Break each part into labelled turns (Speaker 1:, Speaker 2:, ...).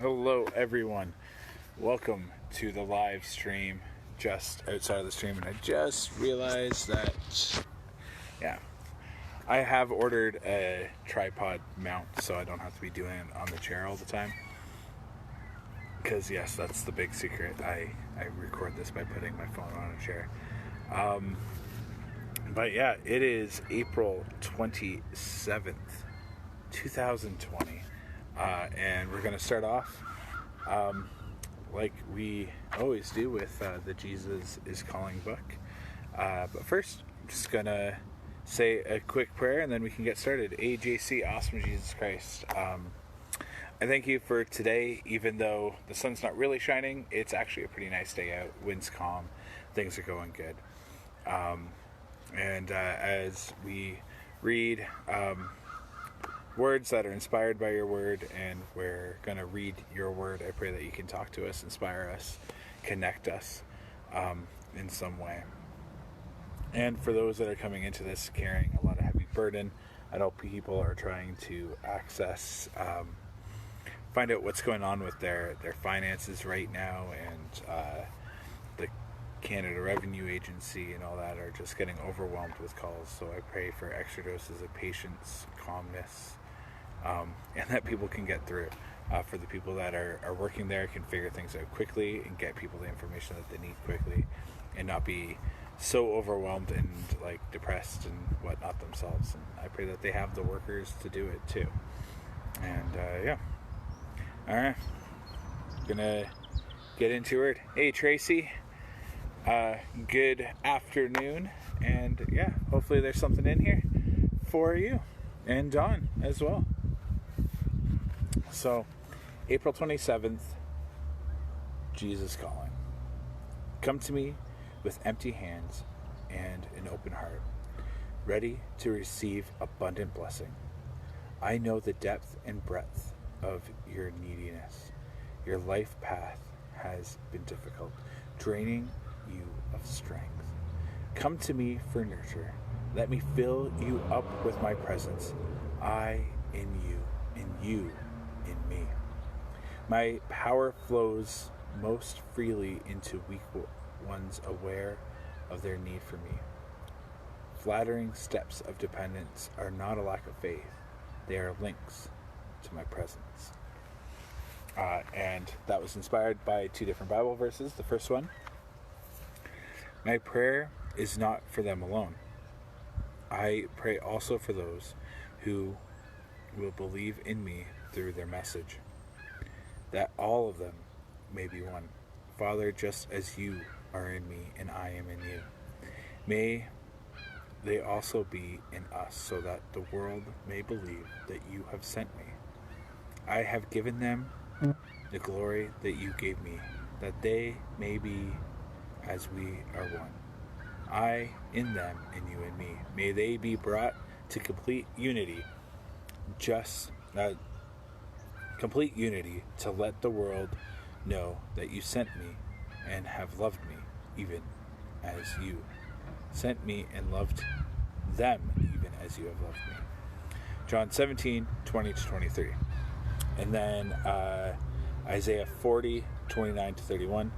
Speaker 1: Hello, everyone. Welcome to the live stream just outside of the stream. And I just realized that, I have ordered a tripod mount so I don't have to be doing it on the chair all the time. Because, yes, that's the big secret. I record this by putting my phone on a chair. But yeah, it is April 27th, 2020. And we're going to start off like we always do with the Jesus is Calling book. But first, I'm just going to say a quick prayer and then we can get started. AJC, awesome Jesus Christ. I thank you for today, even though the sun's not really shining. It's actually a pretty nice day out. Wind's calm. Things are going good. And as we read words that are inspired by your word, and we're going to read your word, I pray that you can talk to us, inspire us, connect us in some way. And for those that are coming into this carrying a lot of heavy burden, I know people are trying to access, find out what's going on with their finances right now, and the Canada Revenue Agency and all that are just getting overwhelmed with calls. So I pray for extra doses of patience, calmness, and that people can get through. For the people that are working there, can figure things out quickly and get people the information that they need quickly, and not be so overwhelmed and like depressed and whatnot themselves. And I pray that they have the workers to do it too. And all right, gonna get into it. Hey Tracy, good afternoon, and hopefully there's something in here for you, and Dawn as well. So, April 27th, Jesus calling. Come to me with empty hands and an open heart, ready to receive abundant blessing. I know the depth and breadth of your neediness. Your life path has been difficult, draining you of strength. Come to me for nurture. Let me fill you up with my presence. I in you, and you in me. My power flows most freely into weak ones aware of their need for me. Flattering steps of dependence are not a lack of faith. They are links to my presence. And that was inspired by two different Bible verses. The first one, my prayer is not for them alone. I pray also for those who will believe in me through their message, that all of them may be one. Father, just as you are in me and I am in you, may they also be in us, so that the world may believe that you have sent me. I have given them the glory that you gave me, that they may be as we are one. I in them and you in me. May they be brought to complete unity, complete unity, to let the world know that you sent me and have loved me, even as you sent me and loved them, even as you have loved me. John 17, 20 to 23. And then Isaiah 40, 29 to 31.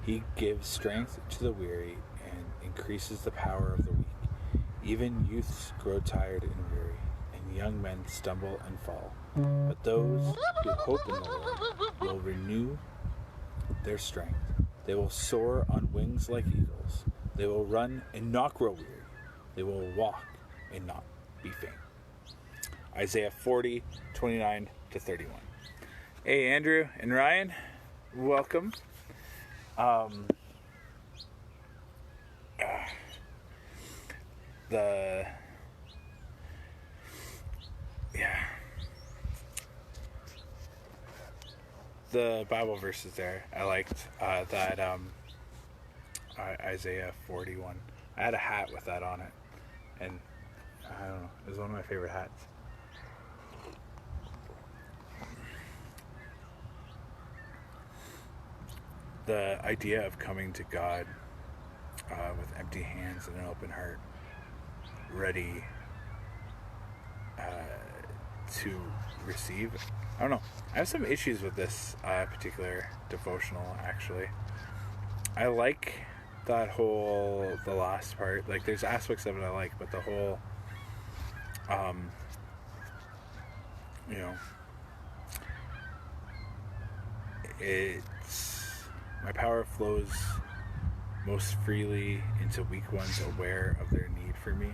Speaker 1: He gives strength to the weary and increases the power of the weak. Even youths grow tired and weary, and young men stumble and fall. But those who hope in the Lord will renew their strength. They will soar on wings like eagles. They will run and not grow weary. They will walk and not be faint. Isaiah 40, 29 to 31. Hey, Andrew and Ryan, welcome. The Bible verses there, I liked that Isaiah 41. I had a hat with that on it, and I don't know, it was one of my favorite hats. The idea of coming to God with empty hands and an open heart, ready to receive I don't know. I have some issues with this particular devotional, actually. I like the last part. Like, there's aspects of it I like, but the whole, you know, my power flows most freely into weak ones aware of their need for me.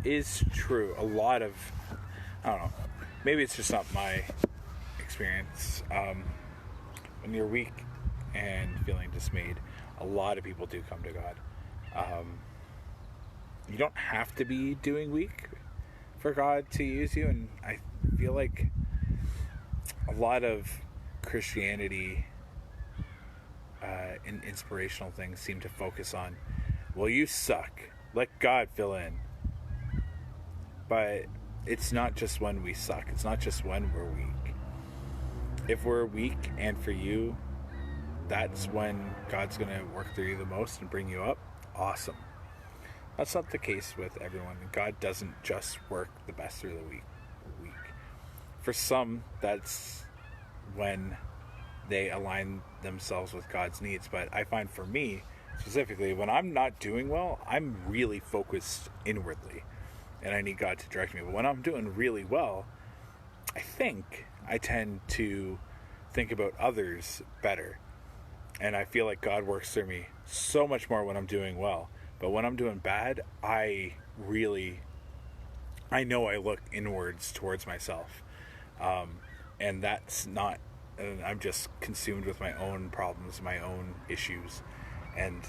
Speaker 1: Is true. A lot of, I don't know, maybe it's just not my experience. When you're weak and feeling dismayed, a lot of people do come to God. You don't have to be doing weak for God to use you, and I feel like a lot of Christianity and inspirational things seem to focus on, well, you suck, let God fill in. But it's not just when we suck, it's not just when we're weak. If we're weak and for you, that's when God's going to work through you the most and bring you up. Awesome. That's not the case with everyone. God doesn't just work the best through the weak. For some, that's when they align themselves with God's needs. But I find for me, specifically, when I'm not doing well, I'm really focused inwardly. And I need God to direct me. But when I'm doing really well, I think I tend to think about others better. And I feel like God works through me so much more when I'm doing well. But when I'm doing bad, I know I look inwards towards myself. And that's not, I'm just consumed with my own problems, my own issues. And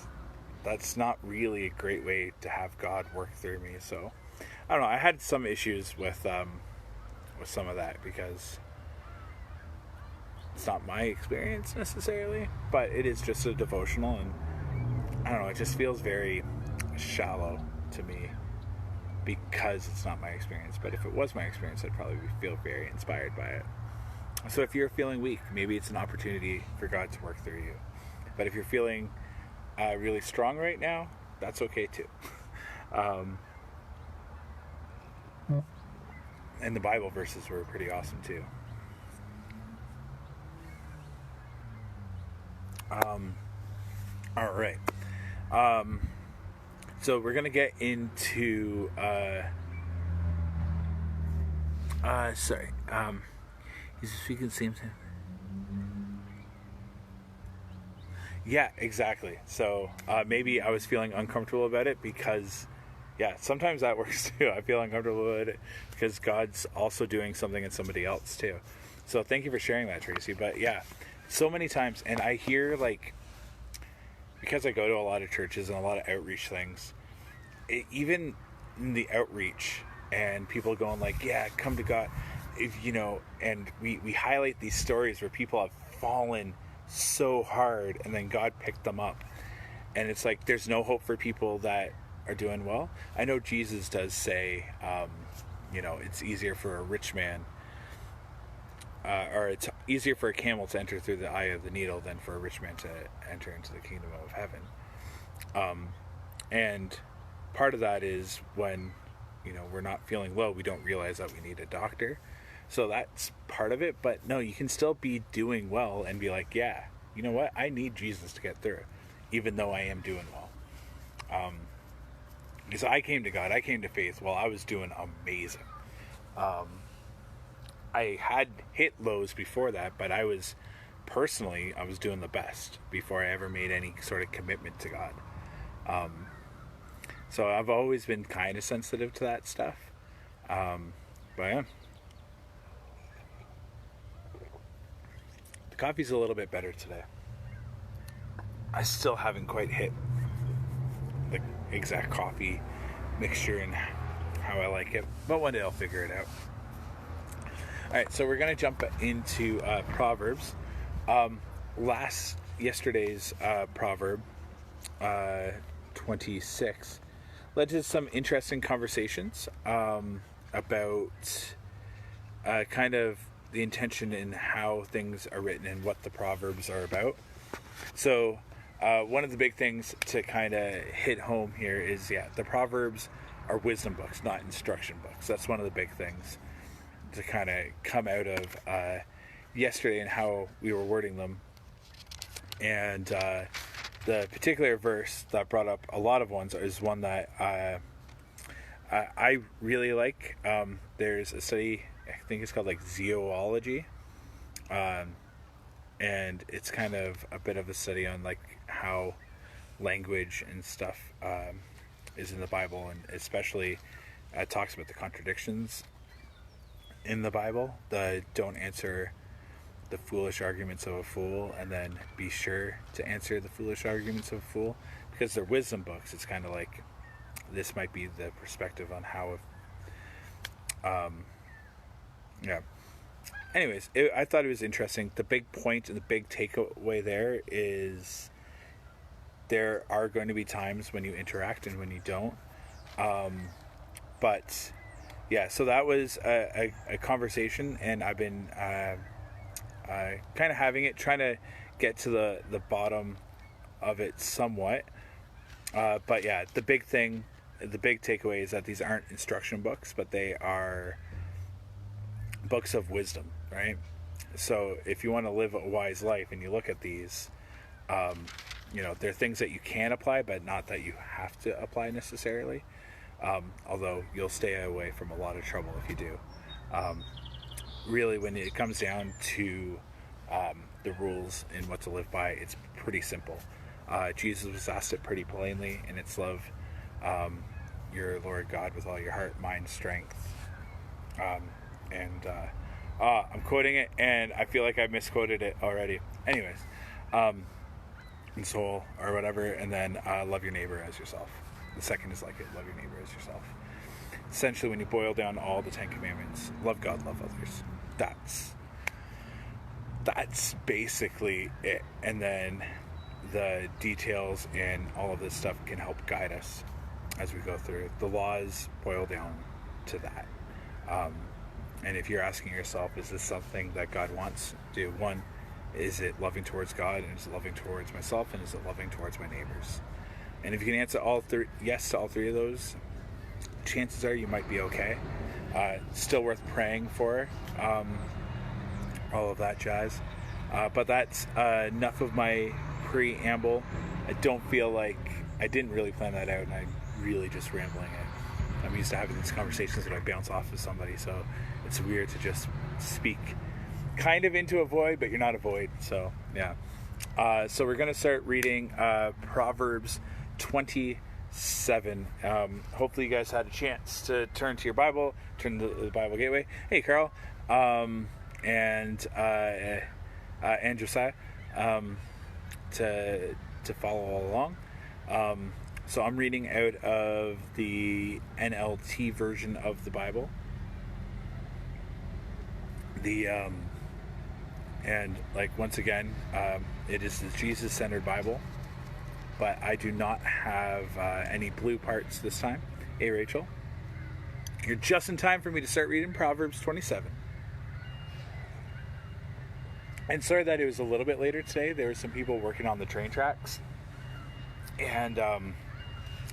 Speaker 1: that's not really a great way to have God work through me. So, I don't know, I had some issues with some of that because it's not my experience necessarily, but it is just a devotional, and I don't know, it just feels very shallow to me because it's not my experience. But if it was my experience, I'd probably feel very inspired by it. So if you're feeling weak, maybe it's an opportunity for God to work through you. But if you're feeling really strong right now, that's okay too. And the Bible verses were pretty awesome too. All right. So we're gonna get into he's speaking the same time. Yeah, exactly. So maybe I was feeling uncomfortable about it because, yeah, sometimes that works too. I feel uncomfortable about it because God's also doing something in somebody else too. So thank you for sharing that, Tracy. But yeah, so many times, and I hear, like, because I go to a lot of churches and a lot of outreach things, even in the outreach and people going like, yeah, come to God, and we highlight these stories where people have fallen so hard and then God picked them up. And it's like, there's no hope for people that are doing well. I know Jesus does say, it's easier for a rich man, or it's easier for a camel to enter through the eye of the needle than for a rich man to enter into the kingdom of heaven. And part of that is when, we're not feeling well, we don't realize that we need a doctor. So that's part of it. But no, you can still be doing well and be like, yeah, you know what? I need Jesus to get through, even though I am doing well. Because I came to God, I came to faith while I was doing amazing. I had hit lows before that, but I was doing the best before I ever made any sort of commitment to God. So I've always been kind of sensitive to that stuff. But yeah. The coffee's a little bit better today. I still haven't quite hit the exact coffee mixture and how I like it, but one day I'll figure it out. Alright, so we're going to jump into Proverbs. Yesterday's Proverb 26 led to some interesting conversations about kind of the intention in how things are written and what the Proverbs are about. So one of the big things to kind of hit home here is, the Proverbs are wisdom books, not instruction books. That's one of the big things to kind of come out of yesterday and how we were wording them. And the particular verse that brought up a lot of ones is one that I really like. There's a study, I think it's called like zoology, and it's kind of a bit of a study on like how language and stuff is in the Bible, and especially talks about the contradictions in the Bible. The don't answer the foolish arguments of a fool, and then be sure to answer the foolish arguments of a fool, because they're wisdom books. It's kind of like this might be the perspective on how yeah. Anyways, I thought it was interesting. The big point and the big takeaway there is there are going to be times when you interact and when you don't. But yeah, so that was a conversation, and I've been kind of having it, trying to get to the bottom of it somewhat. But yeah, the big takeaway is that these aren't instruction books, but they are books of wisdom, right? So if you want to live a wise life and you look at these, they're things that you can apply, but not that you have to apply necessarily. Although you'll stay away from a lot of trouble if you do. Really, when it comes down to the rules and what to live by, it's pretty simple. Jesus was asked it pretty plainly, and it's love your Lord God with all your heart, mind, strength. I'm quoting it, and I feel like I misquoted it already. Anyways, and soul or whatever, and then love your neighbor as yourself. The second is like it, love your neighbor as yourself. Essentially, when you boil down all the 10 commandments, love God, love others. That's basically it. And then the details and all of this stuff can help guide us as we go through. The laws boil down to that. And if you're asking yourself, is this something that God wants to do? One, is it loving towards God, and is it loving towards myself, and is it loving towards my neighbors? And if you can answer yes to all three of those, chances are you might be okay. Still worth praying for, all of that jazz. But that's enough of my preamble. I don't feel like I didn't really plan that out, and I'm really just rambling it. I'm used to having these conversations that I bounce off of somebody, so it's weird to just speak kind of into a void, but you're not a void. So yeah. So we're going to start reading Proverbs 27. Hopefully you guys had a chance to turn to your Bible, turn to the Bible Gateway. Hey, Carl, and Josiah, to follow along. So I'm reading out of the NLT version of the Bible. And like once again, it is the Jesus-centered Bible, but I do not have any blue parts this time. Hey, Rachel, you're just in time for me to start reading Proverbs 27. And sorry that it was a little bit later today. There were some people working on the train tracks, and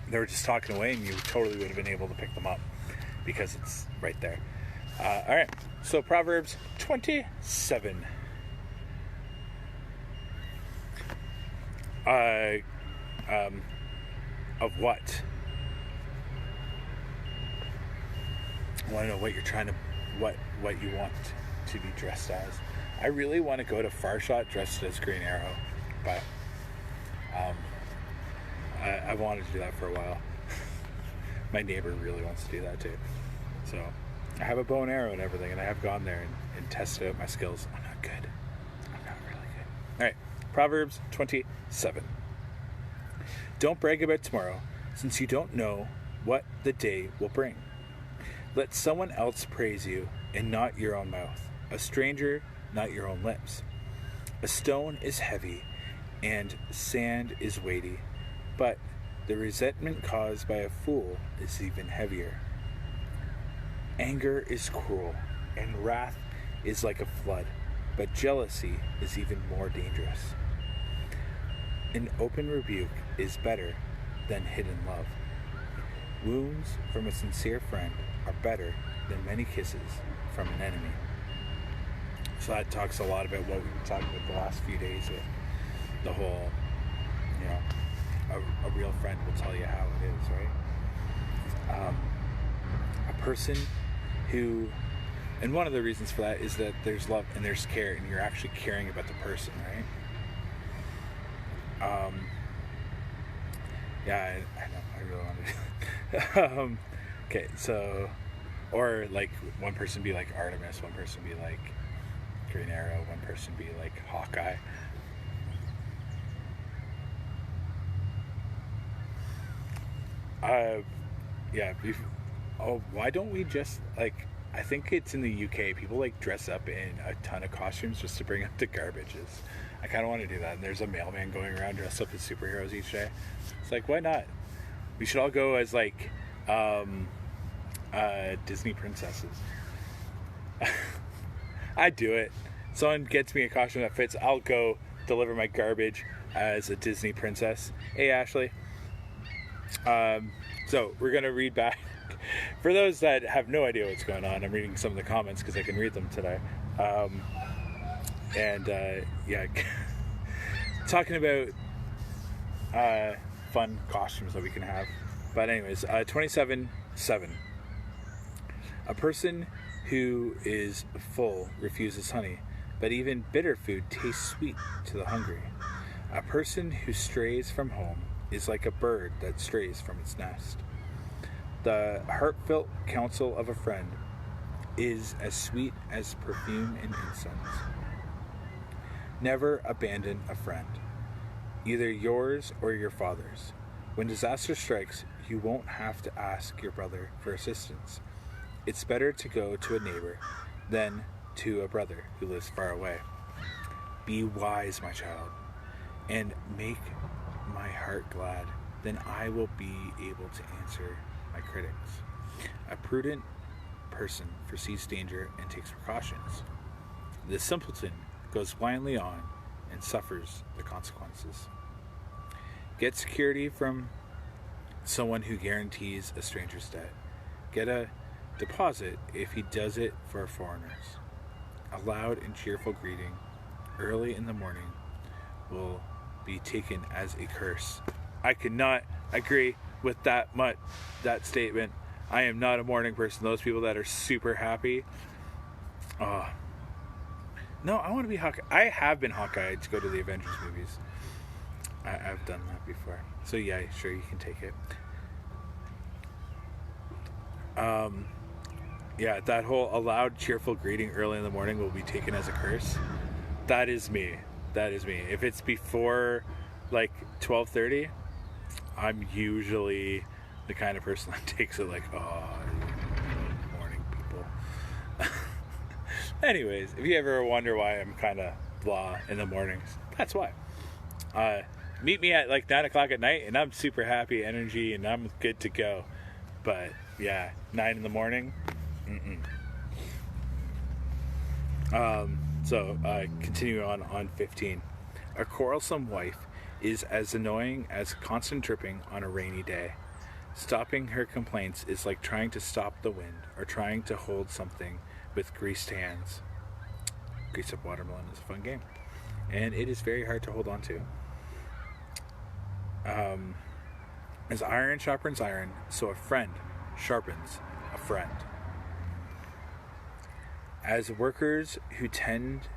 Speaker 1: they were just talking away, and you totally would have been able to pick them up because it's right there. All right, so Proverbs 27. Of what? I want to know what you're trying to, what you want to be dressed as. I really want to go to Far Shot dressed as Green Arrow, but I wanted to do that for a while. My neighbor really wants to do that too. So I have a bow and arrow and everything, and I have gone there and tested out my skills. I'm not good. I'm not really good. All right, Proverbs 27. Don't brag about tomorrow, since you don't know what the day will bring. Let someone else praise you, and not your own mouth. A stranger, not your own lips. A stone is heavy, and sand is weighty, but the resentment caused by a fool is even heavier. Anger is cruel, and wrath is like a flood, but jealousy is even more dangerous. An open rebuke is better than hidden love. Wounds from a sincere friend are better than many kisses from an enemy. So that talks a lot about what we've been talking about the last few days with the whole, a real friend will tell you how it is, right? A person who, and one of the reasons for that is that there's love and there's care, and you're actually caring about the person, right? Yeah, I know, I really want to do okay, so, or like one person be like Artemis, one person be like Green Arrow, one person be like Hawkeye. Why don't we just, like, I think it's in the UK, people like dress up in a ton of costumes just to bring up the garbages. I kind of want to do that, and there's a mailman going around dressed up as superheroes each day. It's like, why not? We should all go as like Disney princesses. I'd do it. Someone gets me a costume that fits, I'll go deliver my garbage as a Disney princess. Hey, Ashley. So we're going to read back. For those that have no idea what's going on, I'm reading some of the comments because I can read them today. Talking about fun costumes that we can have. But anyways, 27:7. A person who is full refuses honey, but even bitter food tastes sweet to the hungry. A person who strays from home is like a bird that strays from its nest. The heartfelt counsel of a friend is as sweet as perfume and incense. Never abandon a friend, either yours or your father's. When disaster strikes, you won't have to ask your brother for assistance. It's better to go to a neighbor than to a brother who lives far away. Be wise, my child, and make my heart glad. Then I will be able to answer my critics. A prudent person foresees danger and takes precautions. The simpleton goes blindly on and suffers the consequences. Get security from someone who guarantees a stranger's debt. Get a deposit if he does it for foreigners. A loud and cheerful greeting early in the morning will be taken as a curse. I could not agree with that statement. I am not a morning person. Those people that are super happy. No, I want to be Hawkeye. I have been Hawkeye to go to the Avengers movies. I've done that before. So yeah, sure, you can take it. That whole a loud, cheerful greeting early in the morning will be taken as a curse. That is me. If it's before like 12:30, I'm usually the kind of person that takes it like, morning people. Anyways, if you ever wonder why I'm kind of blah in the mornings, that's why. Meet me at like 9 o'clock at night and I'm super happy, energy, and I'm good to go. But yeah, 9 in the morning, continue on 15. A quarrelsome wife is as annoying as constant dripping on a rainy day. Stopping her complaints is like trying to stop the wind or trying to hold something with greased hands. Grease up watermelon is a fun game, and it is very hard to hold on to. As iron sharpens iron, so a friend sharpens a friend. As workers who tend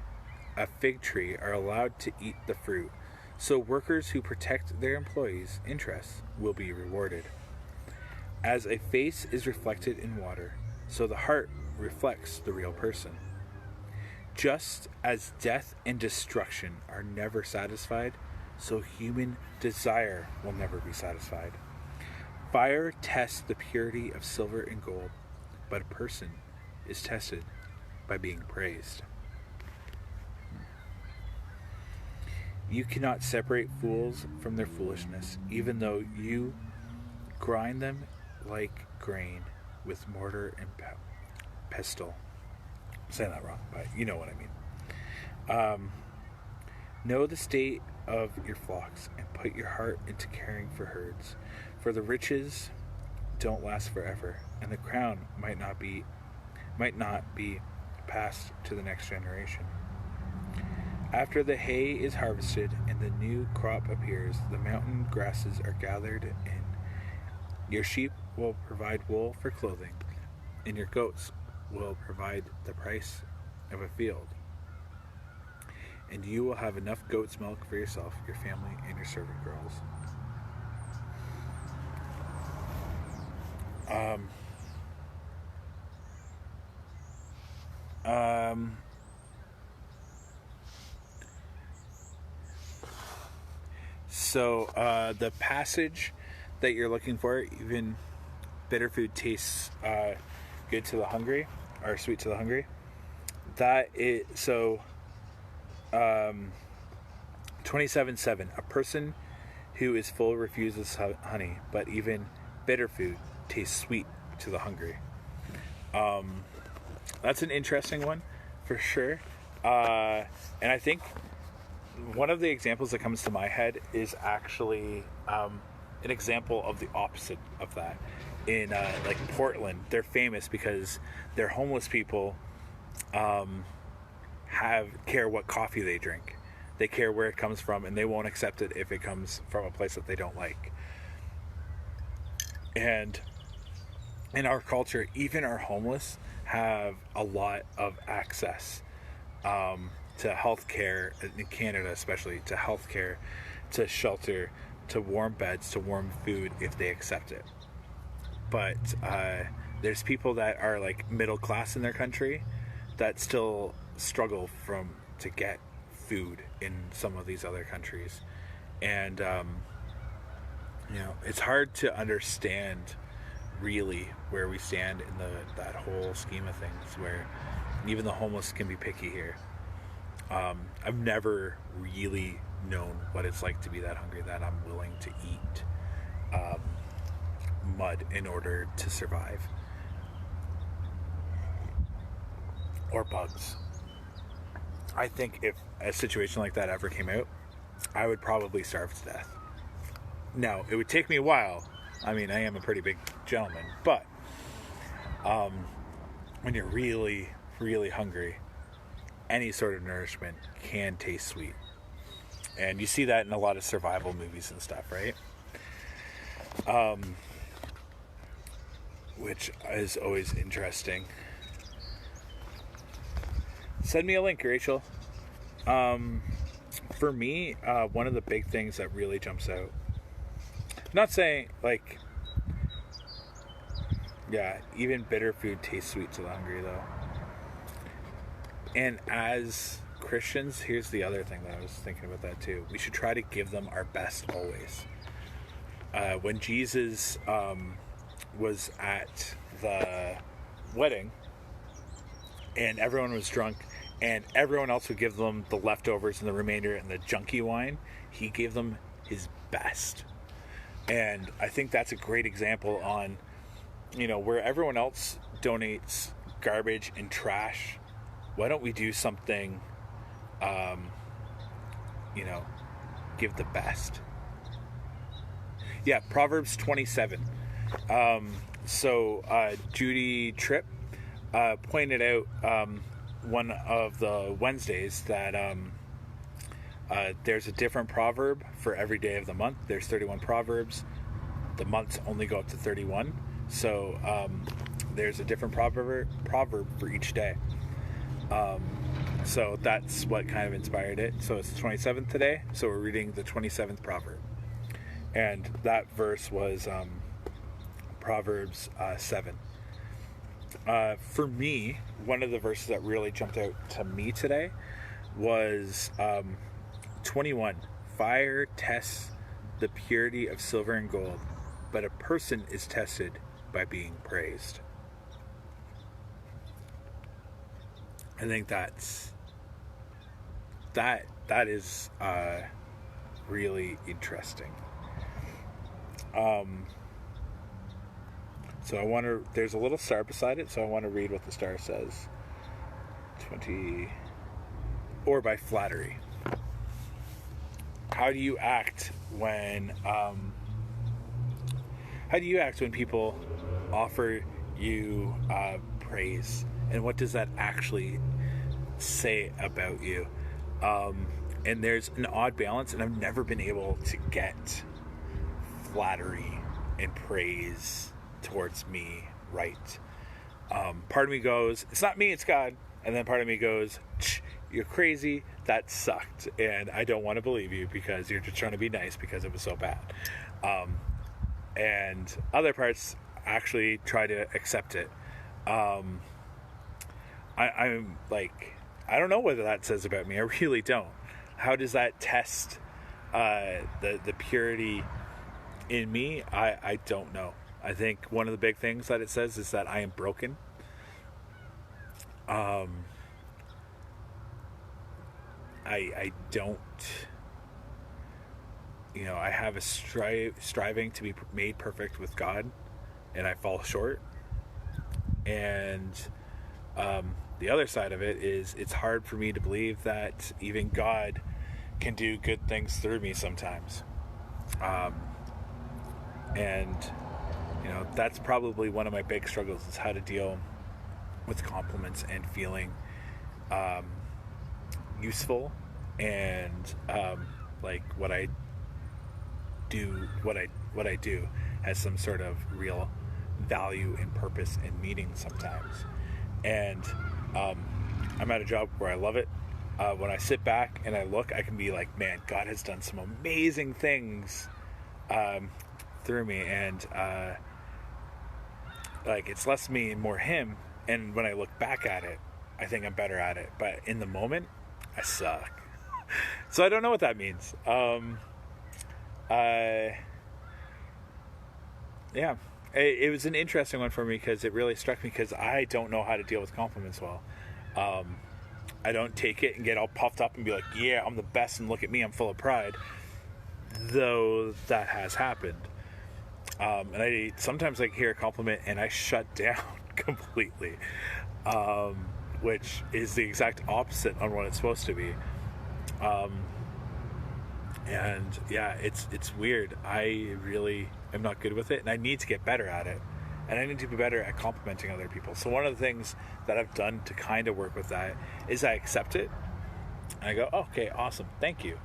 Speaker 1: a fig tree are allowed to eat the fruit, so workers who protect their employees' interests will be rewarded. As a face is reflected in water, so the heart reflects the real person. Just as death and destruction are never satisfied, so human desire will never be satisfied. Fire tests the purity of silver and gold, but a person is tested by being praised. You cannot separate fools from their foolishness, even though you grind them like grain with mortar and pestle. I'm saying that wrong, but you know what I mean. Know the state of your flocks and put your heart into caring for herds, for the riches don't last forever, and the crown might not be might not be passed to the next generation. After the hay is harvested and the new crop appears, the mountain grasses are gathered in. Your sheep will provide wool for clothing, and your goats will provide the price of a field. And you will have enough goat's milk for yourself, your family, and your servant girls. So the passage that you're looking for, even bitter food tastes good to the hungry, or sweet to the hungry. That is so. 27:7. A person who is full refuses honey, but even bitter food tastes sweet to the hungry. That's an interesting one, for sure. And I think one of the examples that comes to my head is actually an example of the opposite of that. In like Portland, they're famous because their homeless people care what coffee they drink. They care where it comes from, and they won't accept it if it comes from a place that they don't like. And in our culture, even our homeless have a lot of access to healthcare, in Canada especially, to healthcare, to shelter, to warm beds, to warm food if they accept it. But there's people that are like middle class in their country that still struggle to get food in some of these other countries. And it's hard to understand really where we stand in that whole scheme of things, where even the homeless can be picky here. I've never really known what it's like to be that hungry that I'm willing to eat mud in order to survive, or bugs. I think if a situation like that ever came out, I would probably starve to death. Now, it would take me a while. I mean, I am a pretty big gentleman, but when you're really, really hungry, any sort of nourishment can taste sweet. And you see that in a lot of survival movies and stuff, right? Which is always interesting. Send me a link, Rachel. For me, one of the big things that really jumps out, I'm not saying like, yeah, even bitter food tastes sweet to the hungry though. And as Christians, here's the other thing that I was thinking about that too. We should try to give them our best always. When Jesus was at the wedding and everyone was drunk and everyone else would give them the leftovers and the remainder and the junky wine, he gave them his best. And I think that's a great example on, where everyone else donates garbage and trash, why don't we do something, give the best. Yeah, Proverbs 27. Judy Tripp pointed out one of the Wednesdays that there's a different proverb for every day of the month. There's 31 proverbs. The months only go up to 31. So there's a different proverb for each day. So that's what kind of inspired it. So it's the 27th today. So we're reading the 27th proverb. And that verse was Proverbs 7. For me, one of the verses that really jumped out to me today was 21. Fire tests the purity of silver and gold, but a person is tested by being praised. I think that is really interesting. So there's a little star beside it, so I want to read what the star says. 20, or by flattery. How do you act when people offer you praise and what does that actually say about you? And there's an odd balance, and I've never been able to get flattery and praise towards me right. Part of me goes, it's not me, it's God. And then part of me goes, you're crazy, that sucked, and I don't want to believe you because you're just trying to be nice because it was so bad. And other parts actually try to accept it. I'm like, I don't know whether that says about me. I really don't. How does that test the purity in me? I don't know. I think one of the big things that it says is that I am broken. I don't, I have a striving to be made perfect with God, and I fall short. And the other side of it is it's hard for me to believe that even God can do good things through me sometimes. And that's probably one of my big struggles, is how to deal with compliments and feeling useful, and like what I do has some sort of real value and purpose and meaning sometimes. And I'm at a job where I love it. When I sit back and I look, I can be like, man, God has done some amazing things through me, and like it's less me and more him. And when I look back at it, I think I'm better at it, but in the moment I suck. So I don't know what that means. Yeah, it was an interesting one for me because it really struck me, because I don't know how to deal with compliments well. I don't take it and get all puffed up and be like, yeah, I'm the best and look at me, I'm full of pride, though that has happened. And I sometimes hear a compliment and I shut down completely, which is the exact opposite on what it's supposed to be. And yeah, it's weird. I really am not good with it, and I need to get better at it, and I need to be better at complimenting other people. So one of the things that I've done to kind of work with that is I accept it. I go, okay, awesome, thank you.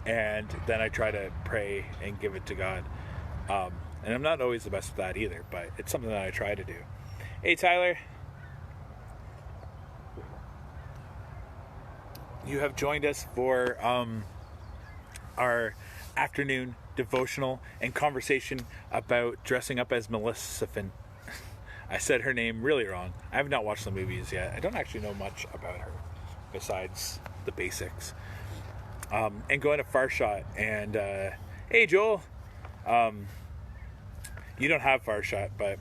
Speaker 1: And then I try to pray and give it to God. And I'm not always the best at that either, but it's something that I try to do. Hey, Tyler. You have joined us for our afternoon devotional and conversation about dressing up as Maleficent. I said her name really wrong. I have not watched the movies yet. I don't actually know much about her besides the basics. And going to Far Shot, and hey, Joel, you don't have Far Shot, but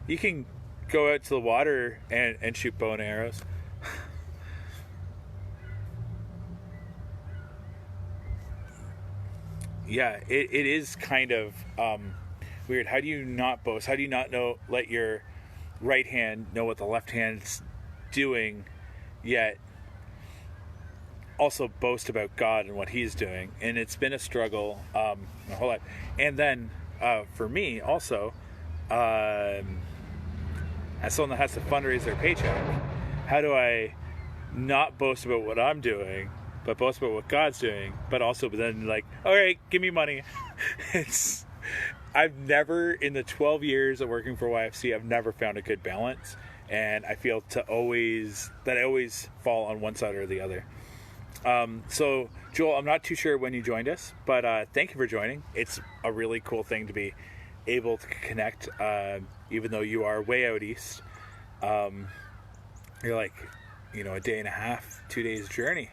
Speaker 1: you can go out to the water and shoot bow and arrows. Yeah, it is kind of weird. How do you not boast? How do you not let your right hand know what the left hand's doing, yet also boast about God and what he's doing? And it's been a struggle my whole life. And then for me also, as someone that has to fundraise their paycheck, how do I not boast about what I'm doing, but boast about what God's doing, but also then all right, give me money. I've never, in the 12 years of working for YFC, I've never found a good balance, and I feel that I always fall on one side or the other. So Joel, I'm not too sure when you joined us, but thank you for joining. It's a really cool thing to be able to connect, even though you are way out east. You're a day and a half, 2 days journey.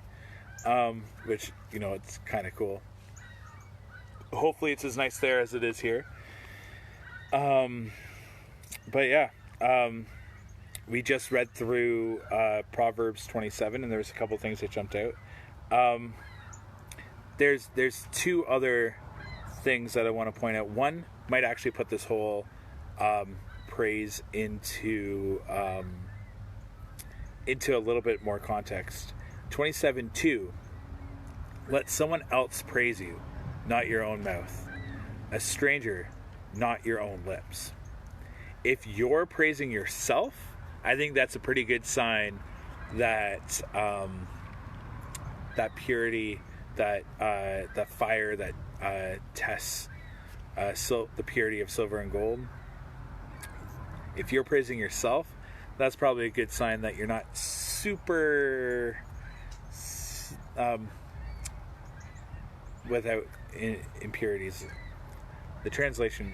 Speaker 1: Which, it's kind of cool. Hopefully it's as nice there as it is here. But yeah, we just read through Proverbs 27, and there's a couple things that jumped out. There's two other things that I want to point out. One might actually put this whole praise into a little bit more context. 27:2. Let someone else praise you, not your own mouth. A stranger, not your own lips. if you're praising yourself, I think that's a pretty good sign that that purity, that fire that tests the purity of silver and gold. If you're praising yourself, that's probably a good sign that you're not super without impurities. The translation,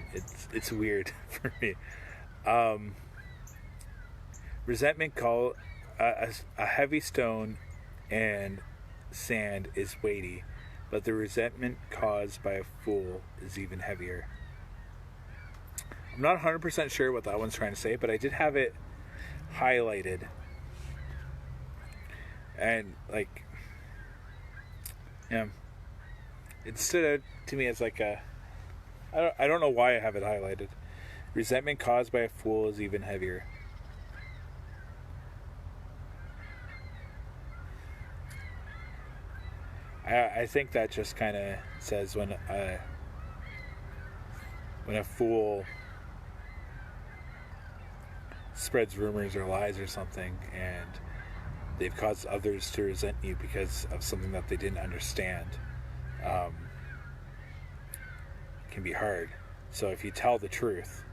Speaker 1: it's weird for me. Resentment call a heavy stone and sand is weighty, but the resentment caused by a fool is even heavier. I'm not 100% sure what that one's trying to say, but I did have it highlighted. And like, yeah, it stood out to me as like I don't know why I have it highlighted. Resentment caused by a fool is even heavier. I think that just kind of says when a fool spreads rumors or lies or something, and they've caused others to resent you because of something that they didn't understand, can be hard. So if you tell the truth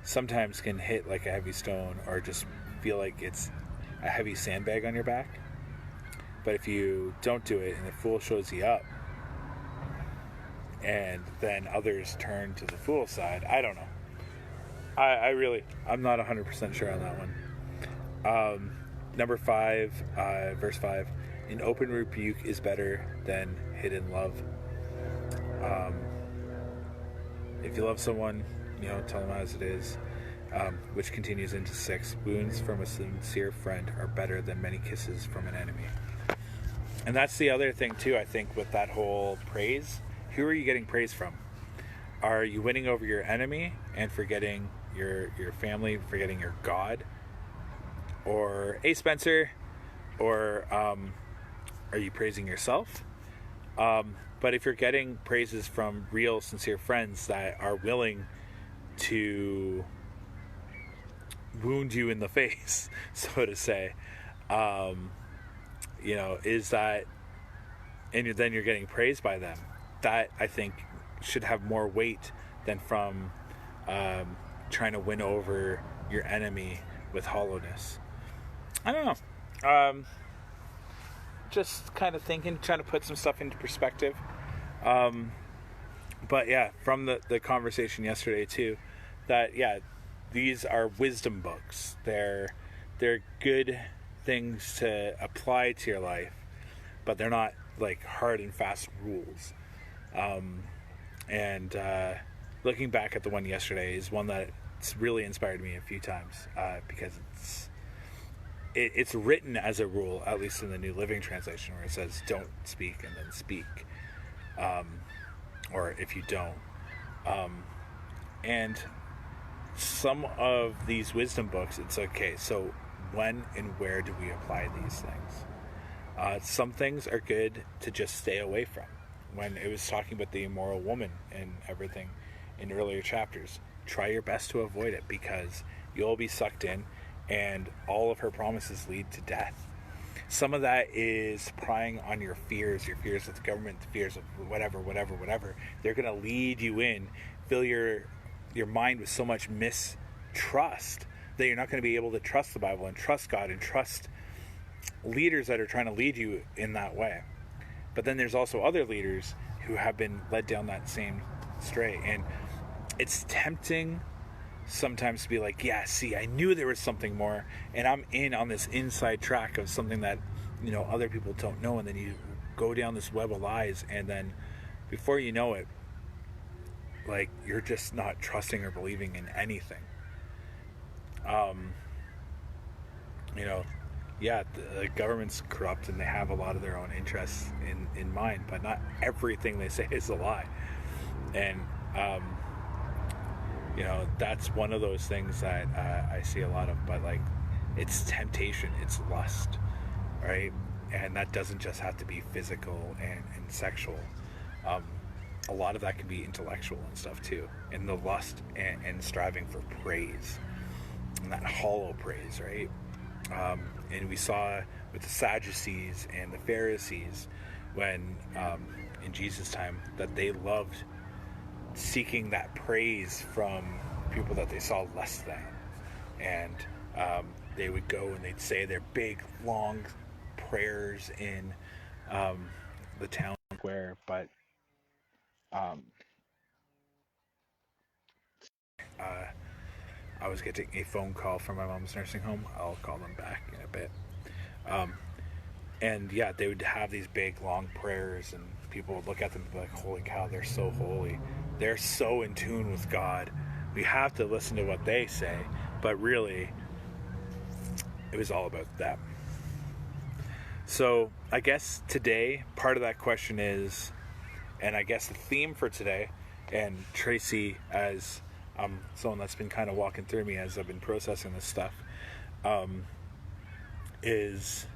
Speaker 1: sometimes can hit like a heavy stone, or just feel like it's a heavy sandbag on your back. But if you don't do it and the fool shows you up, and then others turn to the fool side, I don't know. I'm not 100% sure on that one. Number 5, verse 5, an open rebuke is better than hidden love. If you love someone, tell them as it is. Which continues into 6, wounds from a sincere friend are better than many kisses from an enemy. And that's the other thing too, I think, with that whole praise. Who are you getting praise from? Are you winning over your enemy and forgetting your family, forgetting your God? Or, hey Spencer, or are you praising yourself? But if you're getting praises from real, sincere friends that are willing to wound you in the face, so to say, is that, and then you're getting praised by them, that I think should have more weight than from trying to win over your enemy with hollowness. I don't know. Just kind of thinking, trying to put some stuff into perspective. But yeah, from the conversation yesterday too, that yeah, these are wisdom books. They're good things to apply to your life, but they're not like hard and fast rules. And looking back at the one yesterday is one that's really inspired me a few times, because it's written as a rule, at least in the New Living Translation, where it says don't speak and then speak, or if you don't. And some of these wisdom books, it's okay, so when and where do we apply these things? Some things are good to just stay away from. When it was talking about the immoral woman and everything in earlier chapters, try your best to avoid it, because you'll be sucked in and all of her promises lead to death. Some of that is prying on your fears of the government, the fears of whatever. They're going to lead you in, fill your mind with so much mistrust that you're not going to be able to trust the Bible and trust God and trust leaders that are trying to lead you in that way. But then there's also other leaders who have been led down that same stray. And it's tempting sometimes to be like, yeah, see, I knew there was something more, and I'm in on this inside track of something that, other people don't know. And then you go down this web of lies, and then before you know it, like, you're just not trusting or believing in anything. Yeah, the government's corrupt and they have a lot of their own interests in mind, but not everything they say is a lie. And that's one of those things that I see a lot of. But like, it's temptation, it's lust, right? And that doesn't just have to be physical and sexual. a lot of that can be intellectual and stuff too, and the lust and striving for praise, and that hollow praise, right? And we saw with the Sadducees and the Pharisees when in Jesus' time that they loved seeking that praise from people that they saw less than, and they would go and they'd say their big long prayers in the town square, but I was getting a phone call from my mom's nursing home. I'll call them back in a bit. And yeah, they would have these big long prayers, and people would look at them and be like, holy cow, they're so holy. They're so in tune with God. We have to listen to what they say. But really, it was all about them. So I guess today, part of that question is, and I guess the theme for today, and Tracy, as someone that's been kind of walking through me as I've been processing this stuff, is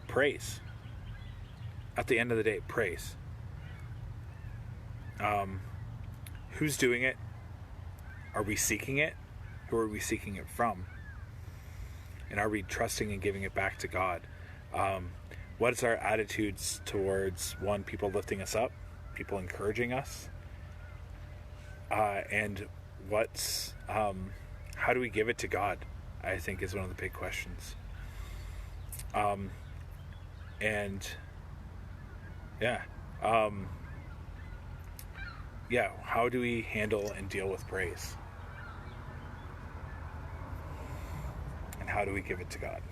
Speaker 1: praise. At the end of the day, praise. Who's doing it? Are we seeking it? Who are we seeking it from? And are we trusting and giving it back to God? What is our attitudes towards, one, people lifting us up, people encouraging us? And what's, how do we give it to God? I think is one of the big questions. And yeah, how do we handle and deal with praise? And how do we give it to God?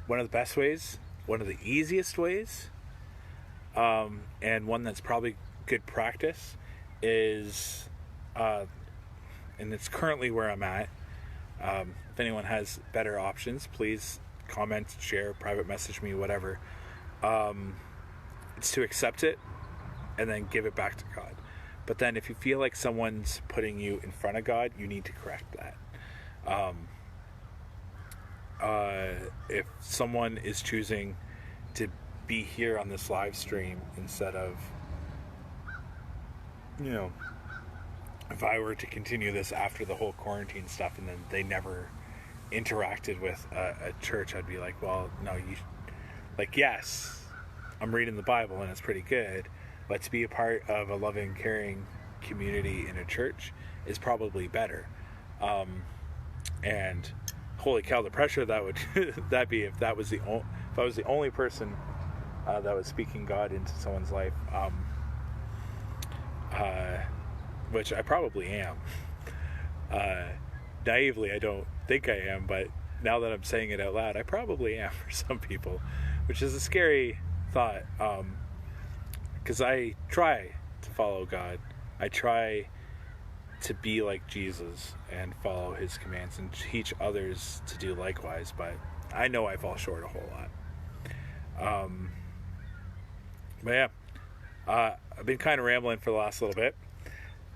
Speaker 1: One of the best ways, one of the easiest ways, and one that's probably good practice is, and it's currently where I'm at. If anyone has better options, please comment, share, private message me, whatever. It's to accept it and then give it back to God. But then if you feel like someone's putting you in front of God, you need to correct that. If someone is choosing to be here on this live stream instead of, if I were to continue this after the whole quarantine stuff and then they never interacted with a church, I'd be like, well, no, yes, I'm reading the Bible and it's pretty good, but to be a part of a loving, caring community in a church is probably better. And holy cow, the pressure that would that be if I was the only person that was speaking God into someone's life, which I probably am. Naively, I don't think I am, but now that I'm saying it out loud, I probably am for some people, which is a scary thought, because I try to follow God. I try to be like Jesus and follow his commands and teach others to do likewise, but I know I fall short a whole lot. But yeah, I've been kind of rambling for the last little bit,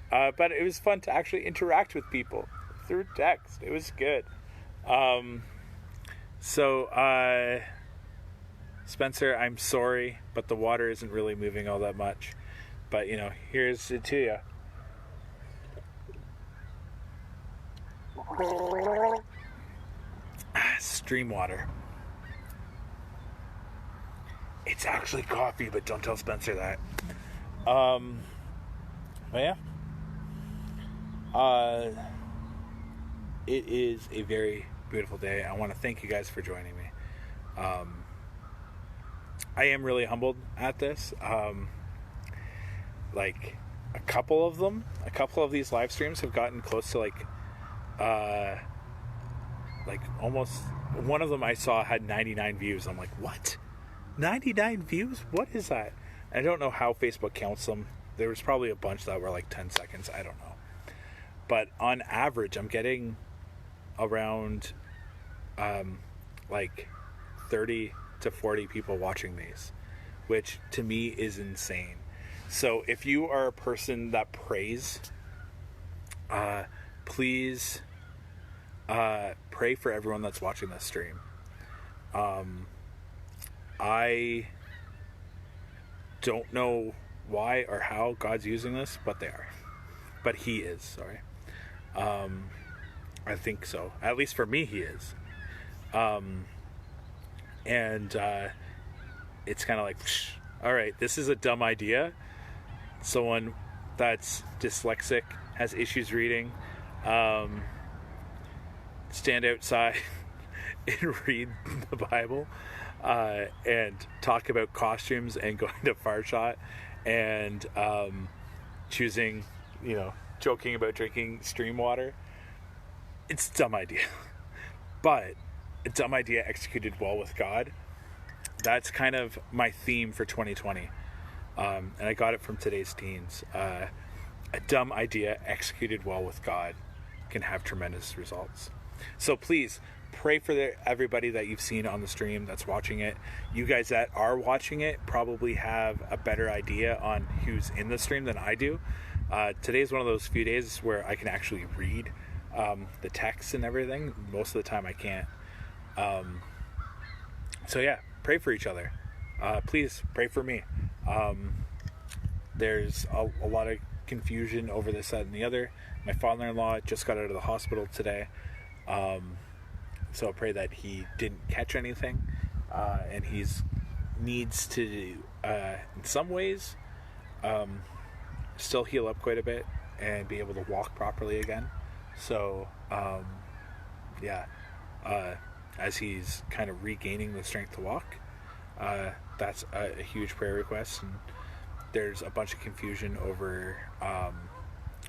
Speaker 1: but it was fun to actually interact with people through text. It was good. So Spencer, I'm sorry, but the water isn't really moving all that much, but here's it to you. Stream water. It's actually coffee, but don't tell Spencer that. But yeah. It is a very beautiful day. I want to thank you guys for joining me. I am really humbled at this. Like a couple of these live streams have gotten close to like almost, one of them I saw had 99 views. I'm like, what? 99 views? What is that? I don't know how Facebook counts them. There was probably a bunch that were like 10 seconds. I don't know. But on average, I'm getting around like 30 to 40 people watching these, which to me is insane. So if you are a person that prays, please pray for everyone that's watching this stream. don't know why or how God's using this, but they are. But He is, sorry. I think so. At least for me, He is. And it's kind of like, all right, this is a dumb idea. Someone that's dyslexic, has issues reading, stand outside and read the Bible, and talk about costumes and going to Far Shot, and choosing, joking about drinking stream water. It's a dumb idea. But a dumb idea executed well with God. That's kind of my theme for 2020. And I got it from today's teens. A dumb idea executed well with God can have tremendous results. So please pray for everybody that you've seen on the stream that's watching it. You guys that are watching it probably have a better idea on who's in the stream than I do. Today's one of those few days where I can actually read the text and everything. Most of the time I can't. So yeah, pray for each other. Please pray for me. There's a lot of confusion over this, that, and the other. My father-in-law just got out of the hospital today. So I pray that he didn't catch anything. And he's needs to, in some ways, still heal up quite a bit and be able to walk properly again. So, as he's kind of regaining the strength to walk, that's a huge prayer request. And there's a bunch of confusion over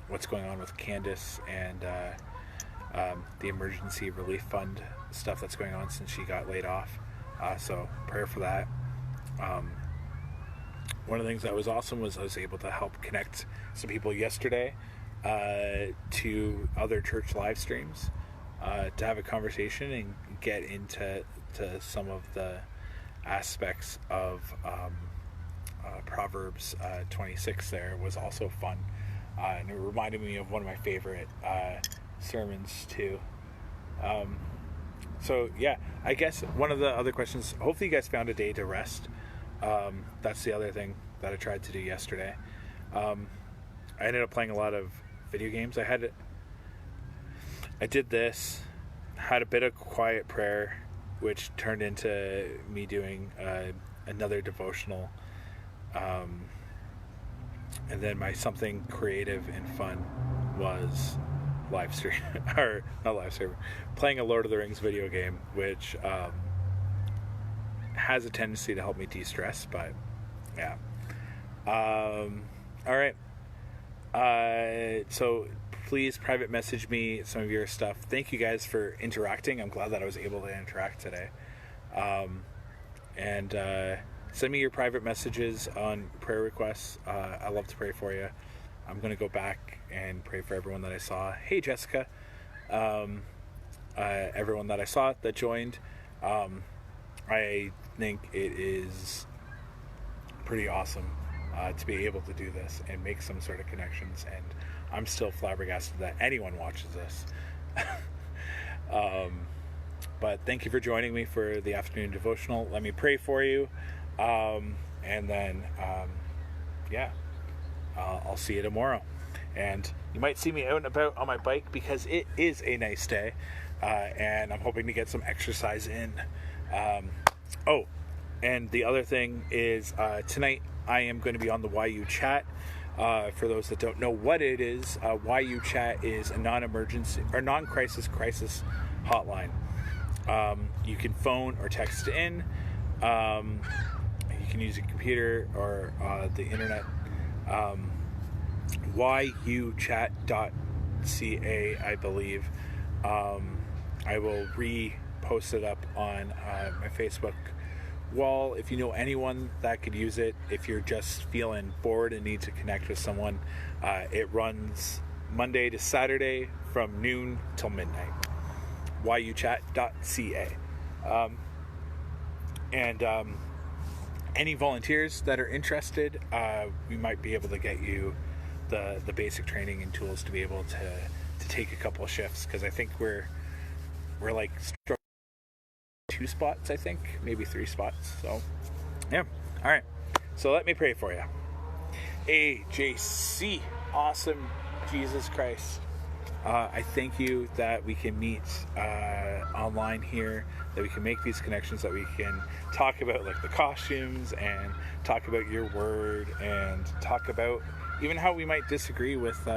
Speaker 1: what's going on with Candace and the emergency relief fund stuff that's going on since she got laid off. So prayer for that. One of the things that was awesome was I was able to help connect some people yesterday to other church live streams to have a conversation and get into some of the aspects of Proverbs 26 there was also fun. And it reminded me of one of my favorite sermons too. So yeah, I guess one of the other questions, hopefully you guys found a day to rest. That's the other thing that I tried to do yesterday. I ended up playing a lot of video games. I did this, had a bit of quiet prayer, which turned into me doing another devotional. And then my something creative and fun was live stream, or not live stream, playing a Lord of the Rings video game, which has a tendency to help me de-stress, but yeah. All right. So please private message me some of your stuff. Thank you guys for interacting. I'm glad that I was able to interact today. And send me your private messages on prayer requests. I love to pray for you. I'm going to go back and pray for everyone that I saw. Hey, Jessica. Everyone that I saw that joined. I think it is pretty awesome to be able to do this and make some sort of connections. And I'm still flabbergasted that anyone watches this. But thank you for joining me for the afternoon devotional. Let me pray for you. And then, I'll see you tomorrow. And you might see me out and about on my bike because it is a nice day. And I'm hoping to get some exercise in. And the other thing is, tonight I am going to be on the YU chat. For those that don't know what it is, YU chat is a non-emergency or non-crisis crisis hotline. You can phone or text in. You can use a computer or the internet. YUchat.ca, I believe. I will repost it up on my Facebook wall. If you know anyone that could use it, if you're just feeling bored and need to connect with someone, it runs Monday to Saturday from noon till midnight. YUchat.ca. And any volunteers that are interested, we might be able to get you the basic training and tools to be able to take a couple of shifts, because I think we're like 2 spots, I think, maybe 3 spots. So yeah, all right. So let me pray for you. AJC, awesome Jesus Christ. I thank you that we can meet online here, that we can make these connections, that we can talk about like the costumes and talk about your word and talk about even how we might disagree with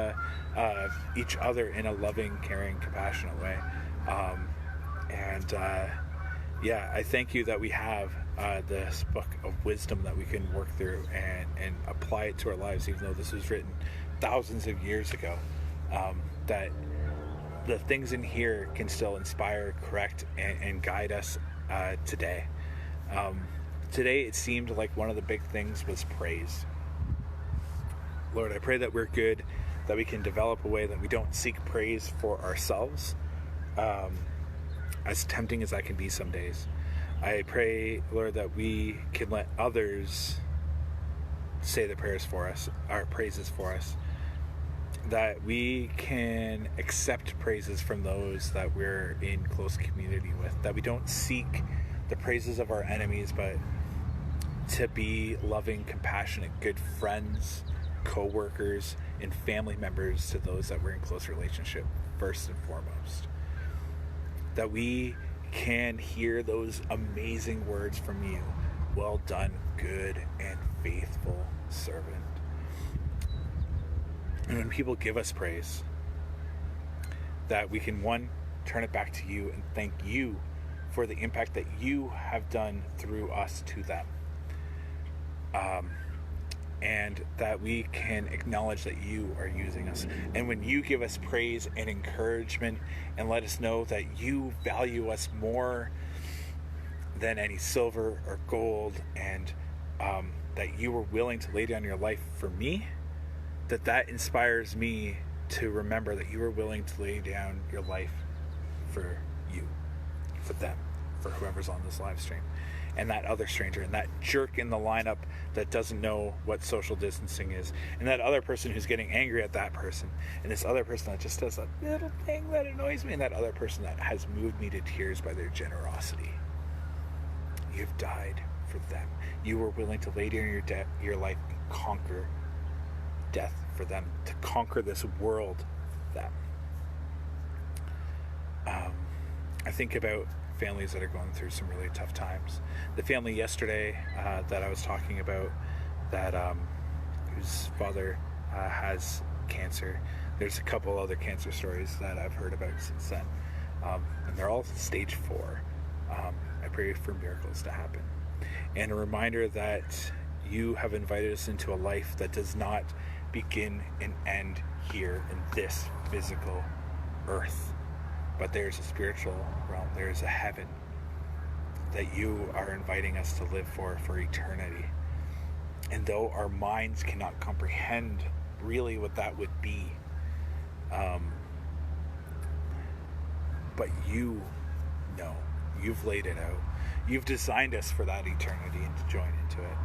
Speaker 1: each other in a loving, caring, compassionate way. I thank you that we have this book of wisdom that we can work through and apply it to our lives, even though this was written thousands of years ago. That the things in here can still inspire, correct, and guide us today. Today it seemed like one of the big things was praise. Lord, I pray that we're good, that we can develop a way that we don't seek praise for ourselves, as tempting as that can be some days. I pray, Lord, that we can let others say the prayers for us, our praises for us, that we can accept praises from those that we're in close community with, that we don't seek the praises of our enemies, but to be loving, compassionate, good friends, co-workers, and family members to those that we're in close relationship first and foremost. That we can hear those amazing words from you. Well done, good and faithful servant. And when people give us praise, that we can, one, turn it back to you and thank you for the impact that you have done through us to them. And that we can acknowledge that you are using us. And when you give us praise and encouragement and let us know that you value us more than any silver or gold, and that you were willing to lay down your life for me, that inspires me to remember that you were willing to lay down your life for you, for them, for whoever's on this live stream. And that other stranger, and that jerk in the lineup that doesn't know what social distancing is, and that other person who's getting angry at that person, and this other person that just does a little thing that annoys me, and that other person that has moved me to tears by their generosity. You've died for them. You were willing to lay down your life and conquer death for them, to conquer this world for them. I think about families that are going through some really tough times. The family yesterday that I was talking about, that whose father has cancer. There's a couple other cancer stories that I've heard about since then, and they're all stage 4. I pray for miracles to happen, and a reminder that you have invited us into a life that does not begin and end here in this physical earth, but there's a spiritual realm, there's a heaven that you are inviting us to live for eternity. And though our minds cannot comprehend really what that would be, but you know, you've laid it out. You've designed us for that eternity and to join into it.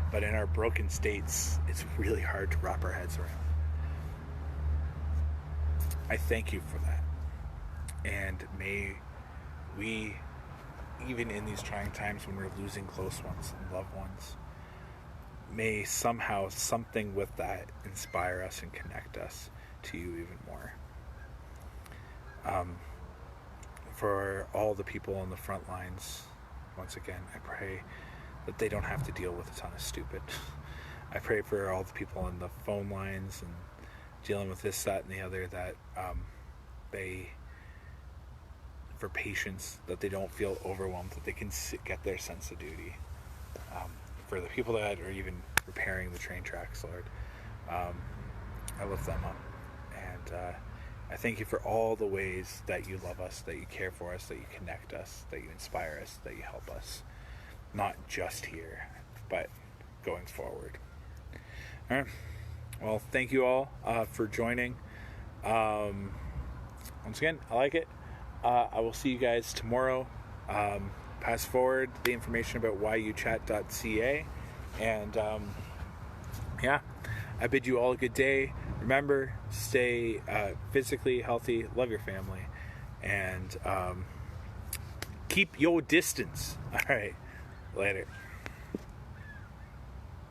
Speaker 1: But in our broken states, it's really hard to wrap our heads around. I thank you for that. And may we, even in these trying times when we're losing close ones and loved ones, may somehow something with that inspire us and connect us to you even more. For all the people on the front lines, once again, I pray that they don't have to deal with a ton of stupid. I pray for all the people on the phone lines and dealing with this, that, and the other, that for patience, that they don't feel overwhelmed, that they can get their sense of duty. For the people that are even repairing the train tracks, Lord, I lift them up. And I thank you for all the ways that you love us, that you care for us, that you connect us, that you inspire us, that you help us. Not just here, but going forward. All right. Well, thank you all for joining. Once again, I like it. I will see you guys tomorrow. Pass forward the information about yuchat.ca. And I bid you all a good day. Remember, stay physically healthy, love your family, and keep your distance. All right. Later.